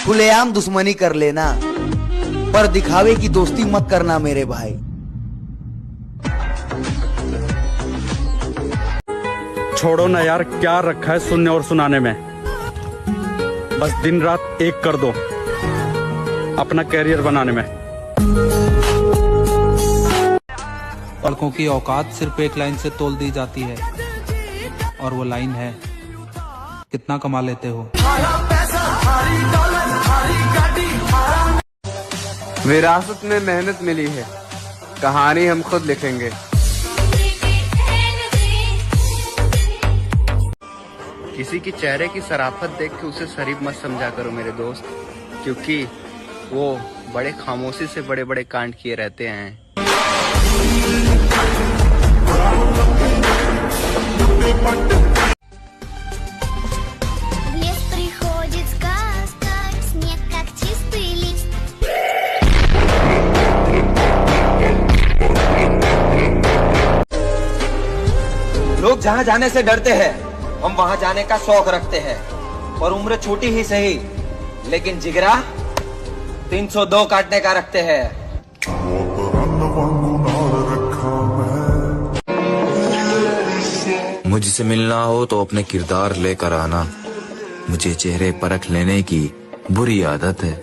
खुलेआम दुश्मनी कर लेना, पर दिखावे की दोस्ती मत करना मेरे भाई। छोड़ो ना यार, क्या रखा है सुनने और सुनाने में। बस दिन रात एक कर दो अपना कैरियर बनाने में। लड़कों की औकात सिर्फ एक लाइन से तोल दी जाती है, और वो लाइन है कितना कमा लेते हो। विरासत में मेहनत मिली है, कहानी हम खुद लिखेंगे। किसी की चेहरे की शराफत देख के उसे शरीफ मत समझा करो मेरे दोस्त, क्योंकि वो बड़े खामोशी से बड़े बड़े कांड किए रहते हैं। लोग जहाँ जाने से डरते हैं, हम वहाँ जाने का शौक रखते हैं। और उम्र छोटी ही सही, लेकिन जिगरा 302 काटने का रखते हैं। मुझसे मिलना हो तो अपने किरदार लेकर आना, मुझे चेहरे परख लेने की बुरी आदत है।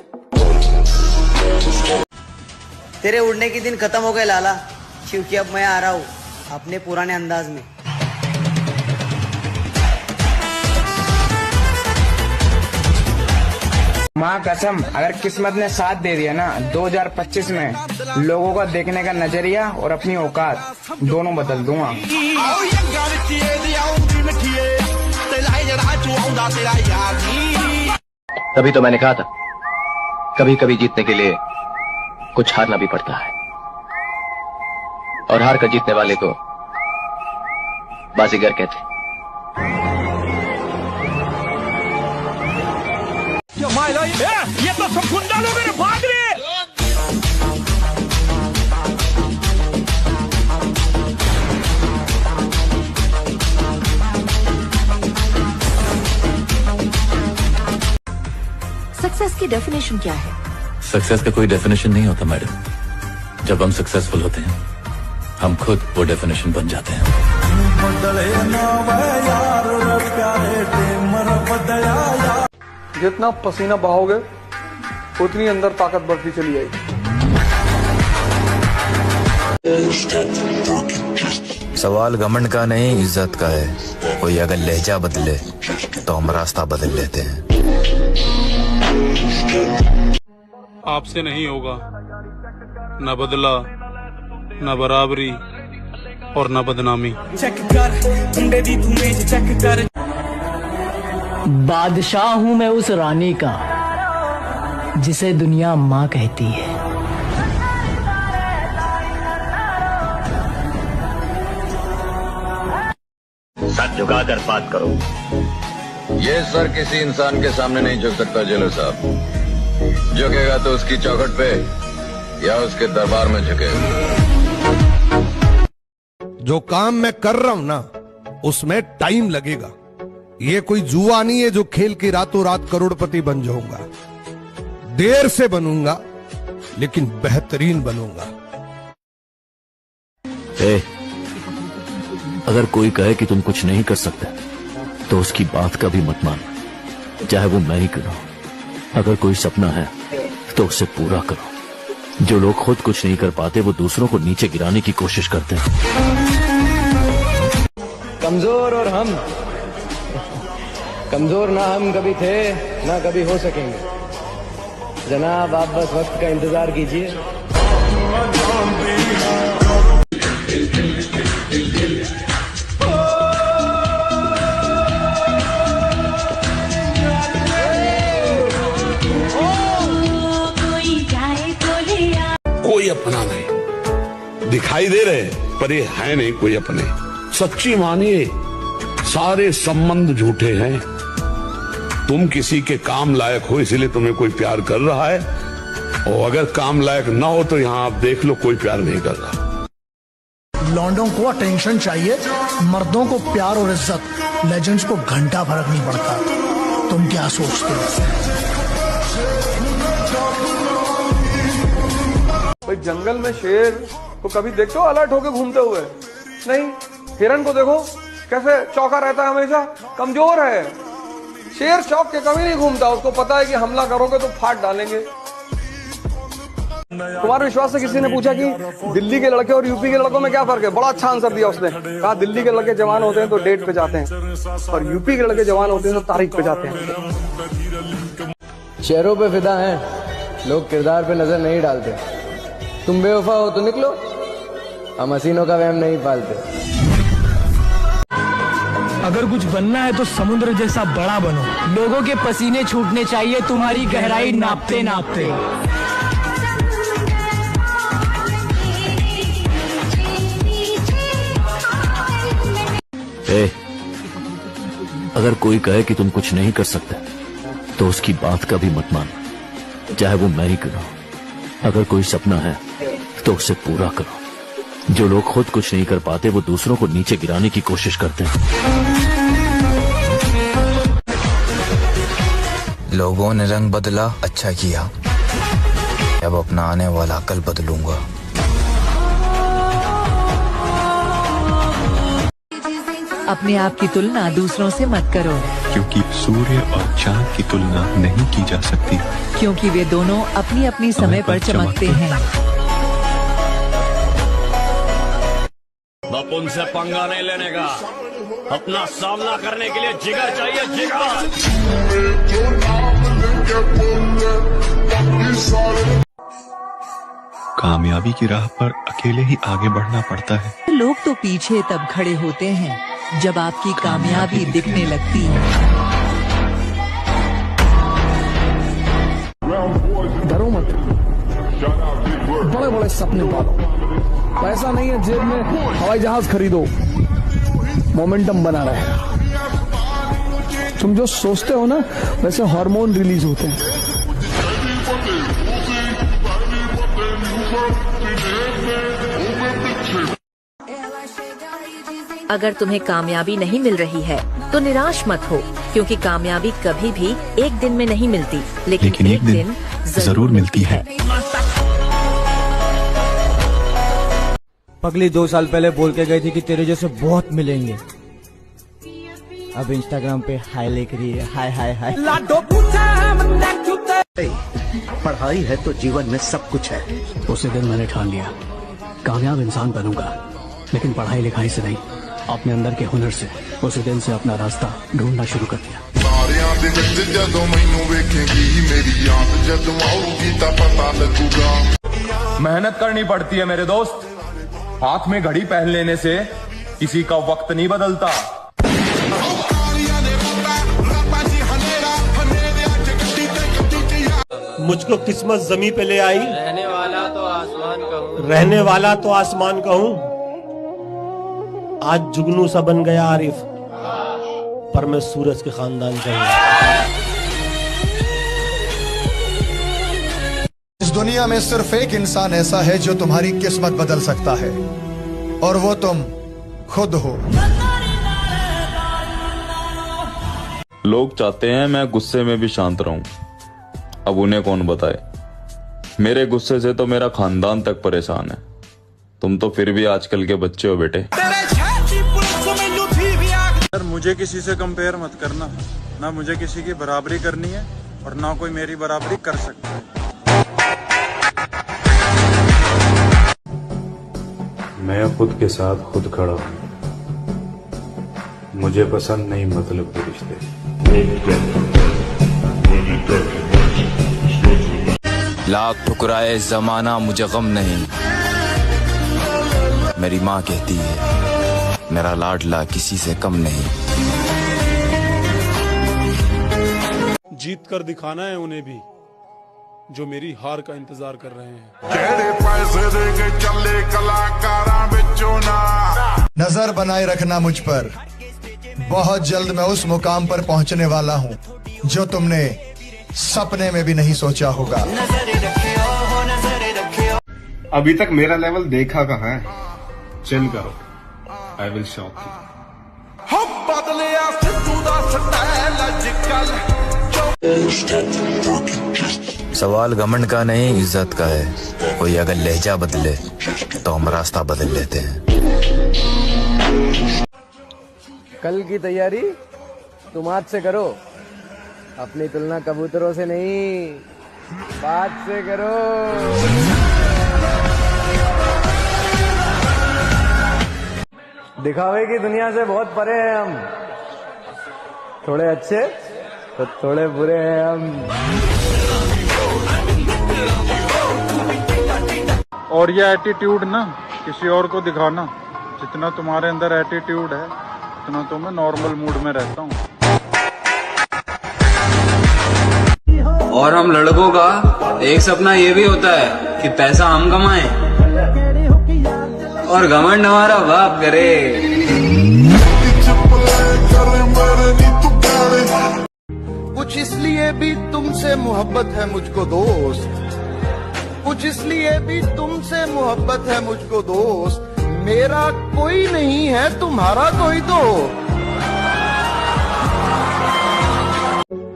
तेरे उड़ने के दिन खत्म हो गए लाला, क्योंकि अब मैं आ रहा हूँ अपने पुराने अंदाज में। माँ कसम, अगर किस्मत ने साथ दे दिया ना, 2025 में लोगों का देखने का नजरिया और अपनी औकात दोनों बदल दूंगा। तभी तो मैंने कहा था, कभी कभी जीतने के लिए कुछ हारना भी पड़ता है, और हार कर जीतने वाले को बाजीगर कहते हैं। ये तो सब गुंडा लोग हैं, भाग रहे। सक्सेस की डेफिनेशन क्या है? सक्सेस का कोई डेफिनेशन नहीं होता मैडम। जब हम सक्सेसफुल होते हैं, हम खुद वो डेफिनेशन बन जाते हैं। जितना पसीना बहाओगे उतनी अंदर ताकत बढ़ती चली जाएगी। सवाल घमंड का नहीं, इज्जत का है। कोई अगर लहजा बदले तो हम रास्ता बदल लेते हैं। आपसे नहीं होगा न बदला, न बराबरी और न बदनामी। बादशाह हूँ मैं उस रानी का जिसे दुनिया माँ कहती है। सर झुकाकर बात करो। ये सर किसी इंसान के सामने नहीं झुक सकता जेलर साहब। झुकेगा तो उसकी चौखट पे या उसके दरबार में झुकेगा। जो काम मैं कर रहा हूं ना, उसमें टाइम लगेगा। ये कोई जुआ नहीं है जो खेल के रातों रात करोड़पति बन जाऊंगा। देर से बनूंगा, लेकिन बेहतरीन बनूंगा। अगर कोई कहे कि तुम कुछ नहीं कर सकते, तो उसकी बात का भी मत मान, चाहे वो मैं ही करूं। अगर कोई सपना है तो उसे पूरा करो। जो लोग खुद कुछ नहीं कर पाते, वो दूसरों को नीचे गिराने की कोशिश करते हैं। कमजोर और हम, कमजोर ना हम कभी थे ना कभी हो सकेंगे। जनाब, आप बस वक्त का इंतजार कीजिए। कोई अपना नहीं दिखाई दे रहे, पर ये है नहीं कोई अपने। सच्ची मानिए, सारे संबंध झूठे हैं। तुम किसी के काम लायक हो, इसीलिए तुम्हें कोई प्यार कर रहा है, और अगर काम लायक ना हो तो यहाँ आप देख लो, कोई प्यार नहीं कर रहा। लौंडों को अटेंशन चाहिए, मर्दों को प्यार और इज्जत। लेजेंड्स को घंटा फर्क नहीं पड़ता। तुम क्या सोचते हो? भाई जंगल में शेर को कभी देखते हो अलर्ट होके घूमते हुए? नहीं। हिरन को देखो कैसे चौका रहता है, हमेशा कमजोर है। शेर चौक के कभी नहीं घूमता, उसको पता है कि हमला करोगे तो फाड़ डालेंगे। कुमार विश्वास से किसी ने पूछा कि दिल्ली के लड़के और यूपी के लड़कों में क्या फर्क है, बड़ा अच्छा आंसर दिया उसने। कहा दिल्ली के लड़के जवान होते हैं तो डेट पे जाते हैं और यूपी के लड़के जवान होते हैं तो तारीख पे जाते हैं। चेहरों पे फिदा हैं, लोग किरदार पे नजर नहीं डालते। तुम बेवफा हो तो निकलो, हम हसीनों का वहम नहीं पालते। अगर कुछ बनना है तो समुद्र जैसा बड़ा बनो। लोगों के पसीने छूटने चाहिए तुम्हारी गहराई नापते नापते। अगर कोई कहे कि तुम कुछ नहीं कर सकते तो उसकी बात का भी मत मानो, चाहे वो मैं ही क्यों ना हो। अगर कोई सपना है तो उसे पूरा करो। जो लोग खुद कुछ नहीं कर पाते वो दूसरों को नीचे गिराने की कोशिश करते हैं। लोगों ने रंग बदला, अच्छा किया। अब अपना आने वाला कल बदलूंगा। अपने आप की तुलना दूसरों से मत करो, क्योंकि सूर्य और चांद की तुलना नहीं की जा सकती, क्योंकि वे दोनों अपनी अपनी समय पर चमकते हैं। बाप उनसे पंगा नहीं लेने का, अपना सामना करने के लिए जिगर चाहिए, जिगर। कामयाबी की राह पर अकेले ही आगे बढ़ना पड़ता है। लोग तो पीछे तब खड़े होते हैं जब आपकी कामयाबी दिखने लगती है। डरो मत, बड़े बड़े सपने पालो। पैसा नहीं है जेब में, हवाई जहाज खरीदो, मोमेंटम बना रहे। तुम जो सोचते हो ना वैसे हार्मोन रिलीज होते हैं। अगर तुम्हें कामयाबी नहीं मिल रही है तो निराश मत हो, क्योंकि कामयाबी कभी भी एक दिन में नहीं मिलती, लेकिन एक दिन जरूर मिलती है। पगली 2 साल पहले बोल के गई थी कि तेरे जैसे बहुत मिलेंगे। अब इंस्टाग्राम पे हाय लिख रही है, हाय हाय हाय। पढ़ाई है तो जीवन में सब कुछ है। उसी दिन मैंने ठान लिया कामयाब इंसान बनूंगा, लेकिन पढ़ाई लिखाई से नहीं, अपने अंदर के हुनर से। उसी दिन से अपना रास्ता ढूंढना शुरू कर दिया। मेहनत करनी पड़ती है मेरे दोस्त, हाथ में घड़ी पहन लेने से किसी का वक्त नहीं बदलता। मुझको किस्मत जमी पे ले आई, रहने वाला तो आसमान कहूँ, रहने वाला तो आसमान कहूँ। आज जुगनू सा बन गया आरिफ, पर मैं सूरज के खानदान का हूँ। इस दुनिया में सिर्फ एक इंसान ऐसा है जो तुम्हारी किस्मत बदल सकता है, और वो तुम खुद हो। लोग चाहते हैं मैं गुस्से में भी शांत रहूं, अब उन्हें कौन बताए। मेरे गुस्से से तो मेरा खानदान तक परेशान है। तुम तो फिर भी आजकल के बच्चे हो बेटे। सर मुझे किसी से कंपेयर मत करना, ना मुझे किसी की बराबरी करनी है और ना कोई मेरी बराबरी कर सकता है। मैं खुद के साथ खुद खड़ा हूँ, मुझे पसंद नहीं मतलब के रिश्ते। लाख ठुकराए जमाना मुझे गम नहीं, मेरी माँ कहती है मेरा लाडला किसी से कम नहीं। जीत कर दिखाना है उन्हें भी जो मेरी हार का इंतजार कर रहे हैं। नजर बनाए रखना मुझ पर, बहुत जल्द मैं उस मुकाम पर पहुंचने वाला हूं जो तुमने सपने में भी नहीं सोचा होगा। अभी तक मेरा लेवल देखा कहाँ है? चिल करो, आई विल शॉक यू। सवाल घमंड का नहीं, इज्जत का है। कोई अगर लहजा बदले तो हम रास्ता बदल लेते हैं। कल की तैयारी तुम आज से करो, अपनी तुलना कबूतरों से नहीं, बात से करो। दिखावे की दुनिया से बहुत परे हैं हम, थोड़े अच्छे तो थोड़े बुरे हैं हम। और ये एटीट्यूड ना किसी और को दिखाना, जितना तुम्हारे अंदर एटीट्यूड है उतना तो मैं नॉर्मल मूड में रहता हूँ। और हम लड़कों का एक सपना ये भी होता है कि पैसा हम कमाएं और घमंड हमारा बाप करे। कुछ इसलिए भी तुमसे मोहब्बत है मुझको दोस्त, कुछ इसलिए भी तुमसे मोहब्बत है मुझको दोस्त, मेरा कोई नहीं है तुम्हारा कोई तो।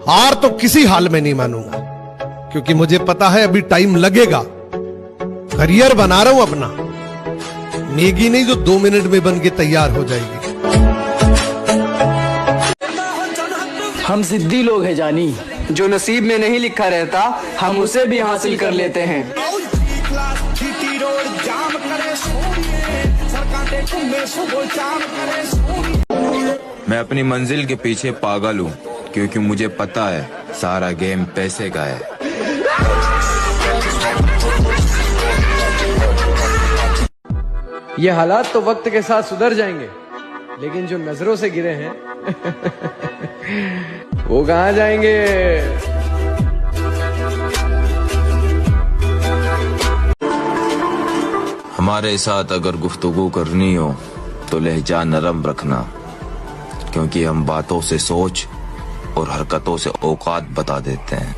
हार तो किसी हाल में नहीं मानूंगा, क्योंकि मुझे पता है अभी टाइम लगेगा। करियर बना रहा हूं अपना, मैगी नहीं जो 2 मिनट में बन के तैयार हो जाएगी। हम जिद्दी लोग हैं जानी, जो नसीब में नहीं लिखा रहता हम उसे भी हासिल कर लेते हैं। मैं अपनी मंजिल के पीछे पागल हूँ, क्योंकि मुझे पता है सारा गेम पैसे का है। ये हालात तो वक्त के साथ सुधर जाएंगे, लेकिन जो नजरों से गिरे हैं वो कहाँ जाएंगे। हमारे साथ अगर गुफ्तगू करनी हो तो लहजा नरम रखना, क्योंकि हम बातों से सोच और हरकतों से औकात बता देते हैं।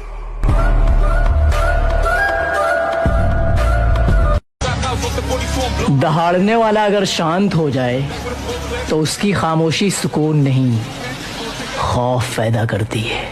दहाड़ने वाला अगर शांत हो जाए तो उसकी खामोशी सुकून नहीं, खौफ पैदा करती है।